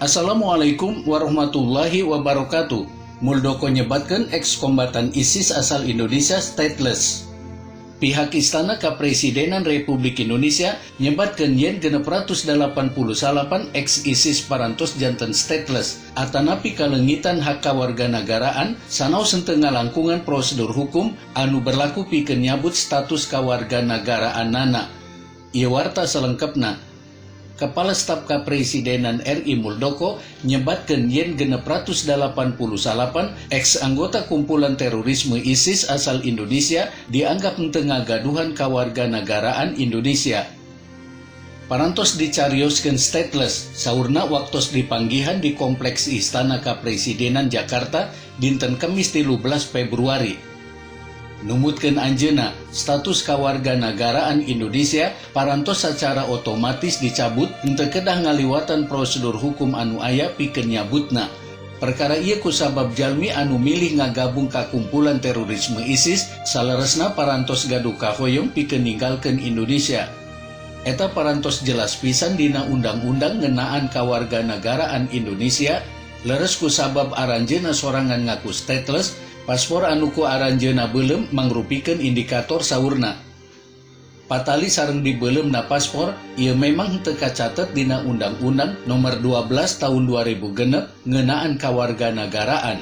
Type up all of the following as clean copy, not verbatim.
Assalamualaikum warahmatullahi wabarakatuh. Muldoko nyebatkan eks-kombatan ISIS asal Indonesia stateless. Pihak Istana Kepresidenan Republik Indonesia nyebatkan yen 688 eks-ISIS parantos janten stateless atanapi kalengitan hak kawarganagaraan sanaos henteu ngalangkungan prosedur hukum anu berlaku pikeun nyabut status kawarganagaraanana. Ieu warta selengkapna. Kepala Staf Kepresidenan RI Muldoko nyebatkan yen 688 eks-anggota kumpulan terorisme ISIS asal Indonesia dianggap henteu ngagaduhan kawarganagaraan Indonesia. Parantos dicarioskeun stateless, saurna waktos dipanggihan di Kompleks Istana Kepresidenan Jakarta dinten Kemis 13 Februari. Numutkeun anjeunna, status kawarganagaraan Indonesia parantos secara otomatis dicabut henteu kedah ngaliwatan prosedur hukum anu aya pikeun nyabutna. Perkara ieu kusabab jalmi anu milih ngagabung ka kumpulan terorisme ISIS saleresna parantos gaduh kahoyong pikeun ninggalkeun Indonesia. Eta parantos jelas pisan dina undang-undang ngeunaan kawarganagaraan Indonesia, leres kusabab aranjeunna sorangan ngaku stateless. Paspor anu ku aranjeunna beulem mangrupikeun indikator saurna. Patali sareng dibeulem paspor, ieu memang henteu kacatet dina Undang-Undang Nomor 12 Tahun 2006 ngeunaan kawarganagaraan.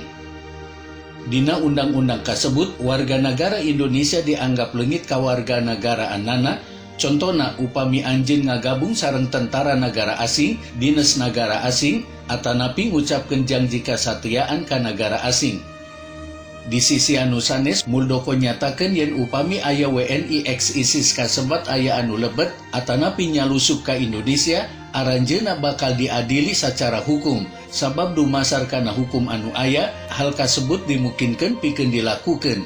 Dina undang-undang kasebut, warga negara Indonesia dianggap leungit kawarganagaraanana. Contona upami anjeun ngagabung sareng tentara negara asing, dinas negara asing, atanapi ngucapkeun janji kasatiaan ka negara asing. Di sisi anu sanes, Muldoko nyatakeun yen upami aya WNI eks-ISIS kasebat aya anu lebet atanapi nyalusup ka Indonesia, aranjeunna bakal diadili secara hukum. Sabab dumasar kana hukum anu aya, hal kasebut dimungkinkeun pikeun dilakukeun.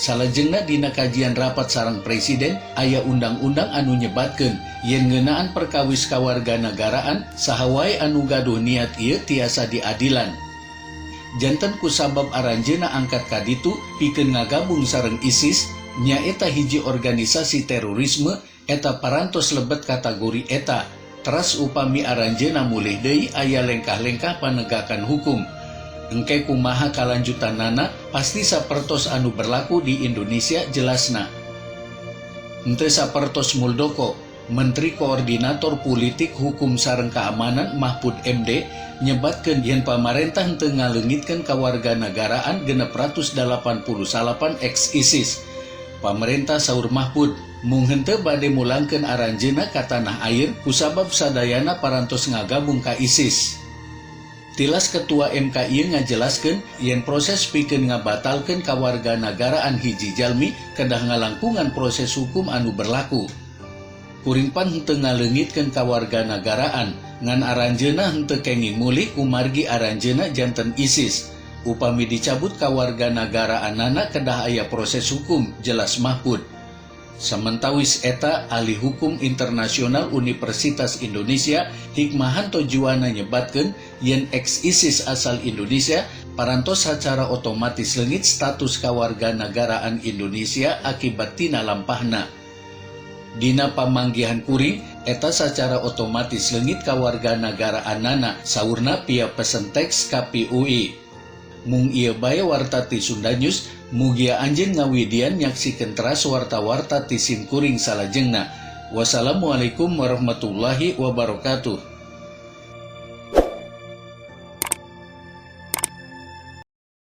Salajengna dina kajian rapat sareng Presiden, aya undang-undang anu nyebatkeun yen ngeunaan perkawis kawarganagaraan saha wae anu gaduh niat ieu tiasa diadilan. Janten kusabab aranjeunna angkat kaditu pikeun ngagabung sareng ISIS, nyaeta hiji organisasi terorisme, eta parantos lebet kategori eta. Teras upami aranjeunna mulih deui aya lengkah-lengkah panegakan hukum. Engke kumaha kalanjutanana pasti sapertos anu berlaku di Indonesia jelasna. Henteu sapertos Muldoko, Menteri Koordinator Politik Hukum sareng Keamanan Mahfud MD nyebatkeun yen pamarentah henteu ngaleungitkeun kawarganagaraan 688 eks-ISIS. Pamarentah saur Mahfud mung henteu bade mulangkeun aranjeunna ka tanah air kusabab sadayana parantos ngagabung ka ISIS. Tilas Ketua MK ieu ngajelaskeun yen proses pikeun ngabatalkeun kawarganagaraan hiji jalmi kedah ngalangkungan proses hukum anu berlaku. Kuring pan henteu ngaleungitkeun kawarganagaraan ngan aranjeunna henteu kenging mulih kumargi aranjeunna janten ISIS. Upami dicabut kawarganagaraanana kedah aya proses hukum, jelas Mahfud. Sementawis eta ahli hukum internasional Universitas Indonesia Hikmahanto Juwana nyebatkeun yen eks-ISIS asal Indonesia parantos secara otomatis leungit status kawarganagaraan Indonesia akibat tina lampahna. Dina pamanggihan kuring, eta secara otomatis leungit kawarganagaraanana, saurna pia pesen teks KPUI. Mung ieu bae warta ti Sunda News, mugia anjeun ngawidian nyaksikeun teras warta-warta ti sim kuring salajengna. Wassalamualaikum warahmatullahi wabarakatuh.